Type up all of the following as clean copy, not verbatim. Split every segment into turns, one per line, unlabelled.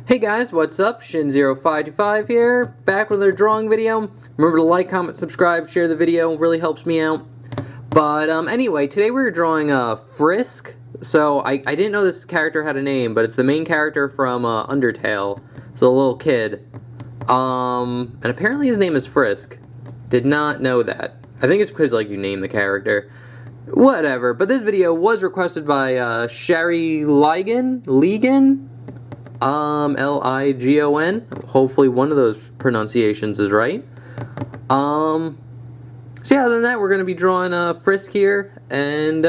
Hey guys, what's up? Shin0525 here, back with another drawing video. Remember to like, comment, subscribe, share the video, it really helps me out. But anyway, today we're drawing Frisk. So I didn't know this character had a name, but it's the main character from Undertale. It's a little kid. And apparently his name is Frisk. Did not know that. I think it's because like you name the character. Whatever, but this video was requested by Sherry Ligon? Ligon. Hopefully one of those pronunciations is right. So yeah, other than that, we're going to be drawing Frisk here, and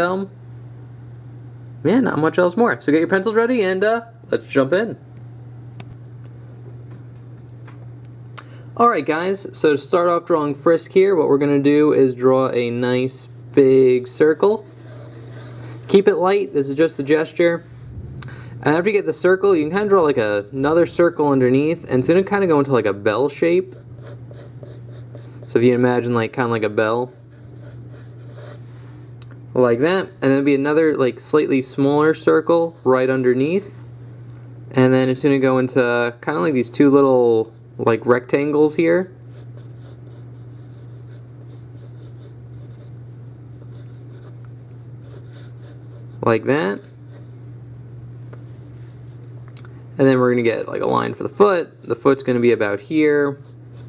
yeah, not much else more. So get your pencils ready, and let's jump in. Alright guys, so to start off drawing Frisk here, what we're going to do is draw a nice big circle. Keep it light, this is just a gesture. And after you get the circle, you can kind of draw like another circle underneath, and it's going to kind of go into like a bell shape. So if you imagine like kind of like a bell, like that, and then it'll be another like slightly smaller circle right underneath, and then it's going to go into kind of like these two little like rectangles here. Like that. And then we're going to get like a line for the foot. The foot's going to be about here.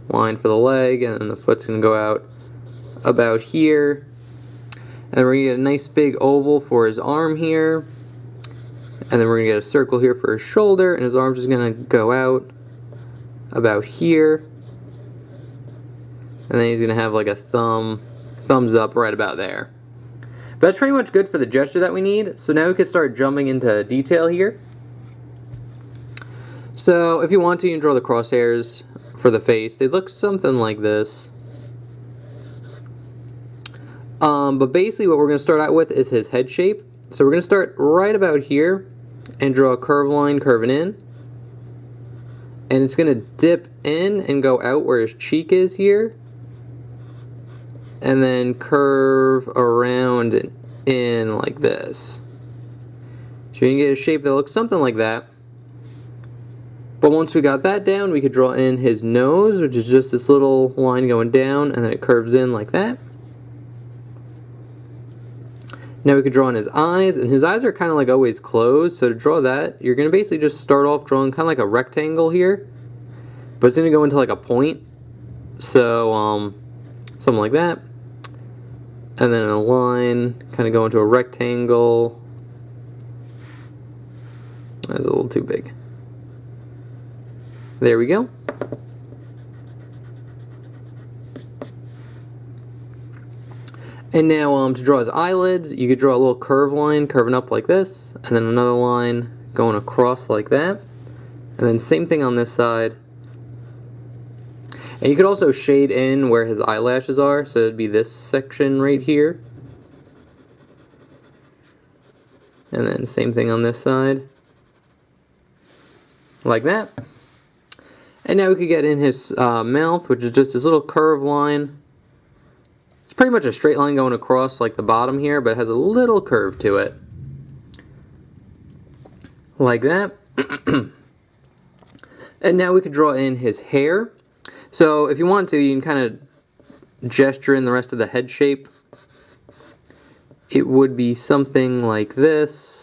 Line for the leg, and then the foot's going to go out about here. And then we're going to get a nice big oval for his arm here. And then we're going to get a circle here for his shoulder, and his arm's just going to go out about here. And then he's going to have like a thumbs up right about there. But that's pretty much good for the gesture that we need. So now we can start jumping into detail here. So if you want to, you can draw the crosshairs for the face. They look something like this. But basically what we're going to start out with is his head shape. So we're going to start right about here and draw a curved line curving in. And it's going to dip in and go out where his cheek is here. And then curve around and in like this. So you can get a shape that looks something like that. But once we got that down, we could draw in his nose, which is just this little line going down, and then it curves in like that. Now we could draw in his eyes, and his eyes are kind of like always closed, so to draw that, you're going to basically just start off drawing kind of like a rectangle here, but it's going to go into like a point, so something like that, and then a line, kind of go into a rectangle. That's a little too big. There we go. And now to draw his eyelids, you could draw a little curved line curving up like this, and then another line going across like that, and then same thing on this side. And you could also shade in where his eyelashes are, so it'd be this section right here. And then same thing on this side. Like that. And now we could get in his mouth, which is just this little curved line. It's pretty much a straight line going across like the bottom here, but it has a little curve to it. Like that. And now we could draw in his hair. So if you want to, you can kind of gesture in the rest of the head shape. It would be something like this.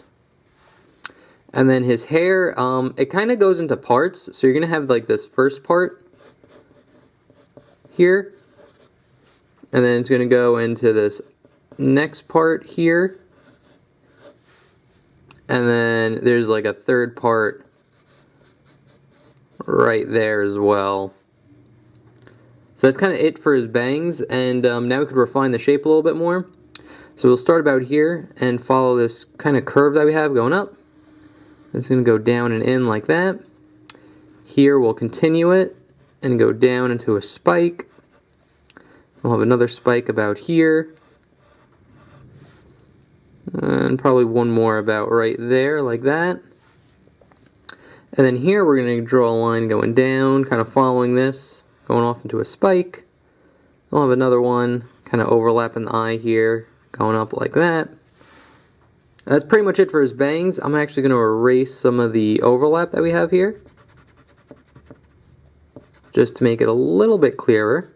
And then his hair, it kind of goes into parts. So you're going to have like this first part here. And then it's going to go into this next part here. And then there's like a third part right there as well. So that's kind of it for his bangs. And now we could refine the shape a little bit more. So we'll start about here and follow this kind of curve that we have going up. It's going to go down and in like that. Here we'll continue it and go down into a spike. We'll have another spike about here. And probably one more about right there like that. And then here we're going to draw a line going down, kind of following this, going off into a spike. We'll have another one kind of overlapping the eye here, going up like that. That's pretty much it for his bangs. I'm actually going to erase some of the overlap that we have here. just to make it a little bit clearer.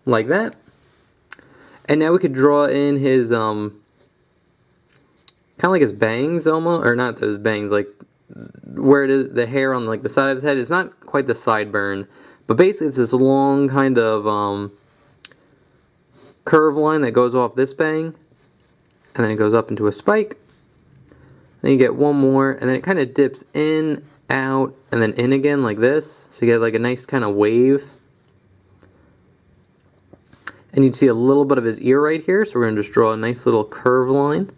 Like that. And now we could draw in his, kind of like his bangs almost, or not those bangs, like where it is, the hair on like the side of his head. It's not quite the sideburn, but basically it's this long kind of curve line that goes off this bang, and then it goes up into a spike. Then you get one more, and then it kind of dips in, out, and then in again like this. So you get like a nice kind of wave. And you'd see a little bit of his ear right here, so we're going to just draw a nice little curve line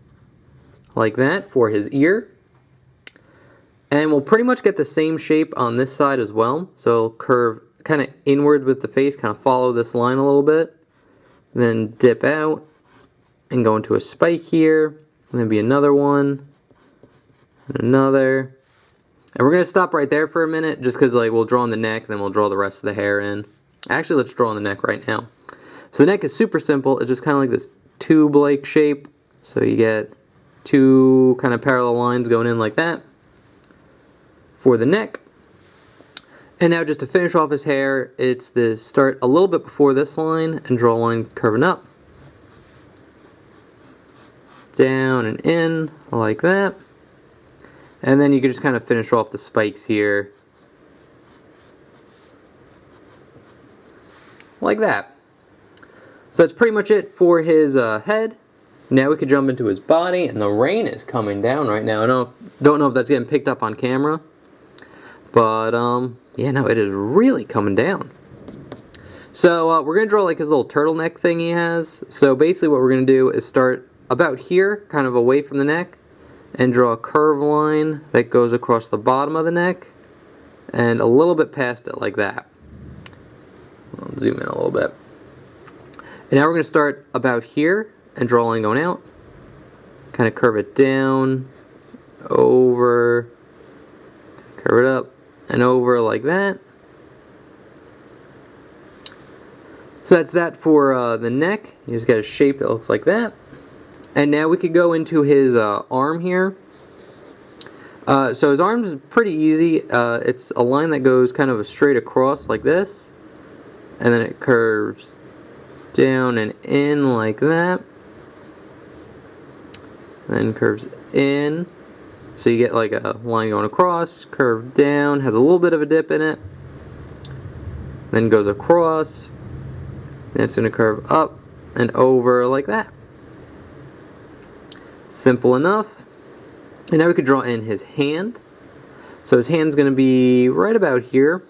like that for his ear. And we'll pretty much get the same shape on this side as well. So it'll curve kind of inward with the face, kind of follow this line a little bit. Then dip out and go into a spike here. And then be another one. And another. And we're going to stop right there for a minute, just because like we'll draw on the neck, then we'll draw the rest of the hair in. Actually, let's draw on the neck right now. So the neck is super simple. It's just kind of like this tube-like shape. So you get two kind of parallel lines going in like that for the neck. And now just to finish off his hair, it's the start a little bit before this line and draw a line curving up. Down and in like that. And then you can just kind of finish off the spikes here like that. So that's pretty much it for his head. Now we could jump into his body, and the rain is coming down right now. I don't know if that's getting picked up on camera, but yeah, no, it is really coming down. So we're gonna draw like his little turtleneck thing he has. So basically, what we're gonna do is start about here, kind of away from the neck, and draw a curved line that goes across the bottom of the neck, and a little bit past it like that. I'll zoom in a little bit. And now we're going to start about here and draw a line going out. Kind of curve it down, over, curve it up, and over like that. So that's that for the neck. You just got a shape that looks like that. And now we could go into his arm here. So his arm is pretty easy. It's a line that goes kind of straight across like this. And then it curves down and in like that, then curves in, so you get like a line going across, curve down, has a little bit of a dip in it, then goes across, then it's going to curve up and over like that. Simple enough. And now we could draw in his hand. So his hand's going to be right about here.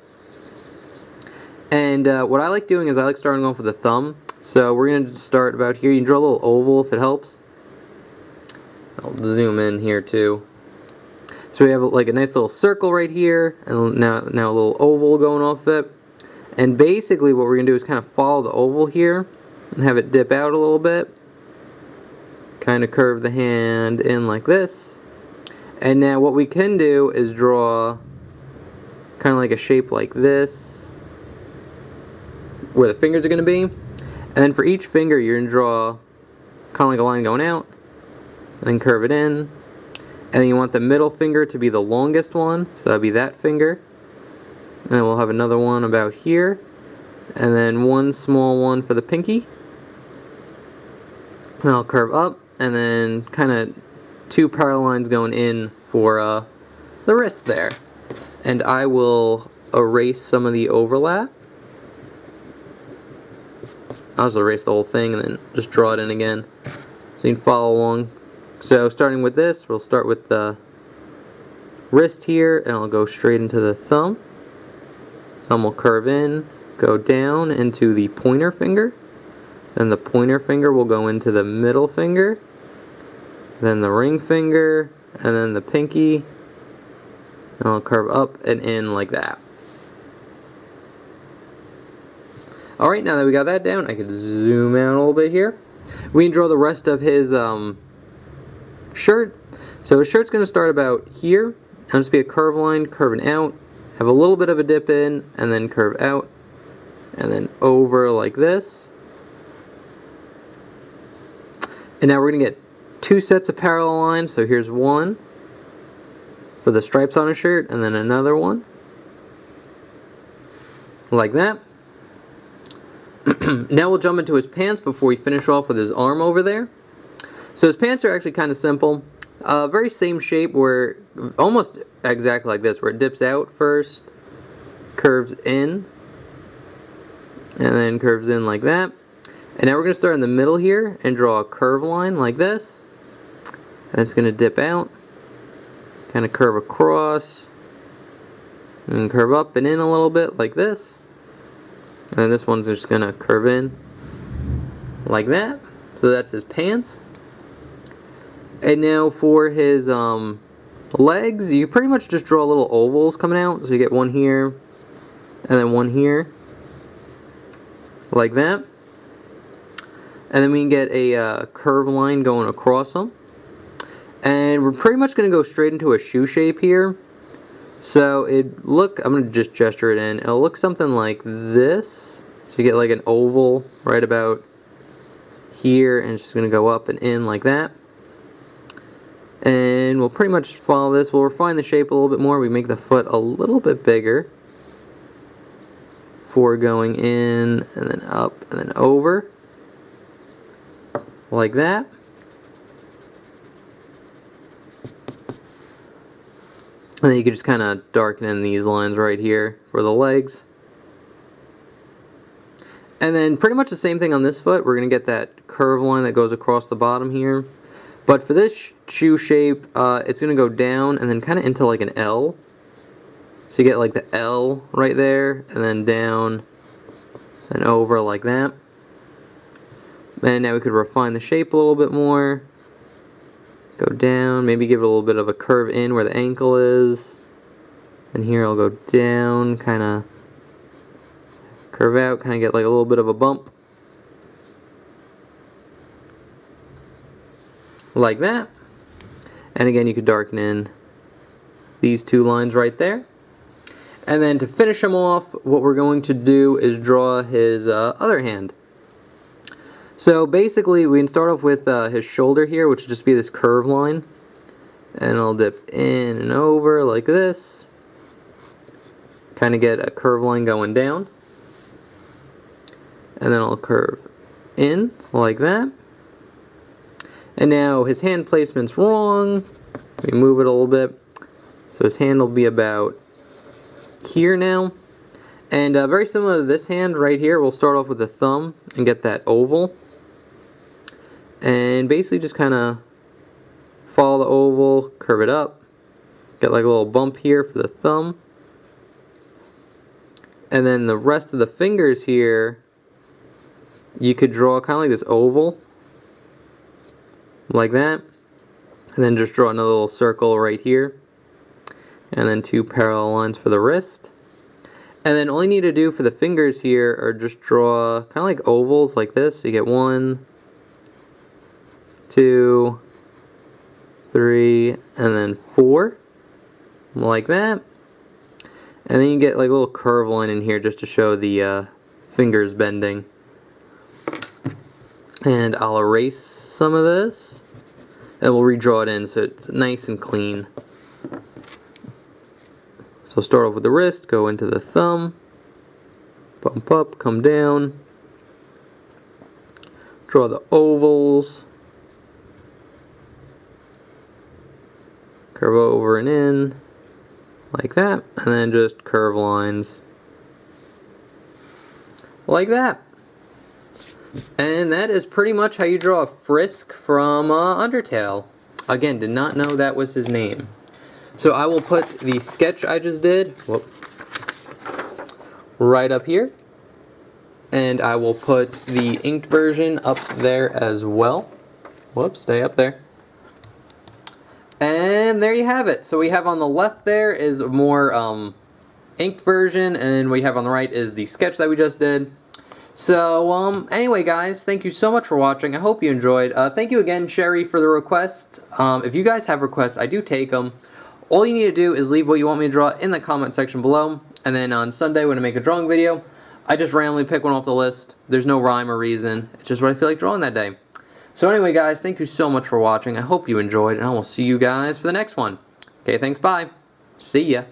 And what I like doing is I like starting off with the thumb. So we're going to start about here. You can draw a little oval if it helps. I'll zoom in here too. So we have like a nice little circle right here, and now a little oval going off it. And basically what we're going to do is kind of follow the oval here and have it dip out a little bit. Kind of curve the hand in like this. And now what we can do is draw kind of like a shape like this, where the fingers are going to be. And then for each finger, you're going to draw kind of like a line going out, and then curve it in. And then you want the middle finger to be the longest one, so that'll be that finger. And then we'll have another one about here, and then one small one for the pinky. And I'll curve up, and then kind of two parallel lines going in for the wrist there. And I will erase some of the overlap. I'll just erase the whole thing and then just draw it in again, so you can follow along. So starting with this, we'll start with the wrist here, and I'll go straight into the thumb. Thumb will curve in, go down into the pointer finger. Then the pointer finger will go into the middle finger. Then the ring finger, and then the pinky. And I'll curve up and in like that. Alright, now that we got that down, I can zoom out a little bit here. We can draw the rest of his shirt. So his shirt's going to start about here. It'll just be a curved line, curving out. Have a little bit of a dip in, and then curve out. And then over like this. And now we're going to get two sets of parallel lines. So here's one. for the stripes on his shirt, and then another one like that. Now we'll jump into his pants before we finish off with his arm over there. So his pants are actually kind of simple. Very same shape, where almost exactly like this, where it dips out first, curves in, and then curves in like that. And now we're going to start in the middle here and draw a curve line like this. And it's going to dip out, kind of curve across, and curve up and in a little bit like this. And then this one's just going to curve in like that. So that's his pants. And now for his legs, you pretty much just draw little ovals coming out. So you get one here, and then one here, like that. And then we can get a curve line going across them. And we're pretty much going to go straight into a shoe shape here. So I'm going to just gesture it in. It'll look something like this. So you get like an oval right about here, and it's just going to go up and in like that. And we'll pretty much follow this. We'll refine the shape a little bit more. We make the foot a little bit bigger for going in and then up and then over. Like that. And then you can just kind of darken in these lines right here for the legs. And then pretty much the same thing on this foot. We're going to get that curve line that goes across the bottom here. But for this shoe shape, it's going to go down and then kind of into like an L. So you get like the L right there, and then down and over like that. And now we could refine the shape a little bit more. Go down, maybe give it a little bit of a curve in where the ankle is. And here I'll go down, kind of curve out, kind of get like a little bit of a bump. Like that. And again, you could darken in these two lines right there. And then to finish him off, what we're going to do is draw his other hand. So basically, we can start off with his shoulder here, which would just be this curve line. And I'll dip in and over like this. Kind of get a curve line going down. And then I'll curve in like that. And now his hand placement's wrong. We move it a little bit. So his hand will be about here now. And very similar to this hand right here, we'll start off with the thumb and get that oval. And basically just kind of follow the oval, curve it up. Get like a little bump here for the thumb. And then the rest of the fingers here, you could draw kind of like this oval. Like that. And then just draw another little circle right here. And then two parallel lines for the wrist. And then all you need to do for the fingers here are just draw kind of like ovals like this. So you get 1, 2, 3, and then 4. Like that. And then you get like a little curve line in here just to show the fingers bending. And I'll erase some of this. And we'll redraw it in so it's nice and clean. So start off with the wrist, go into the thumb, bump up, come down, draw the ovals, curve over and in, like that, and then just curve lines, like that. And that is pretty much how you draw a Frisk from Undertale. Again, did not know that was his name. So I will put the sketch I just did right up here. And I will put the inked version up there as well. Whoops, stay up there. And there you have it. So we have on the left there is a more inked version, and what you have on the right is the sketch that we just did. So, anyway guys, thank you so much for watching. I hope you enjoyed. Thank you again, Sherry, for the request. If you guys have requests, I do take them. All you need to do is leave what you want me to draw in the comment section below. And then on Sunday, when I make a drawing video, I just randomly pick one off the list. There's no rhyme or reason. It's just what I feel like drawing that day. So anyway, guys, thank you so much for watching. I hope you enjoyed, and I will see you guys for the next one. Okay, thanks, bye. See ya.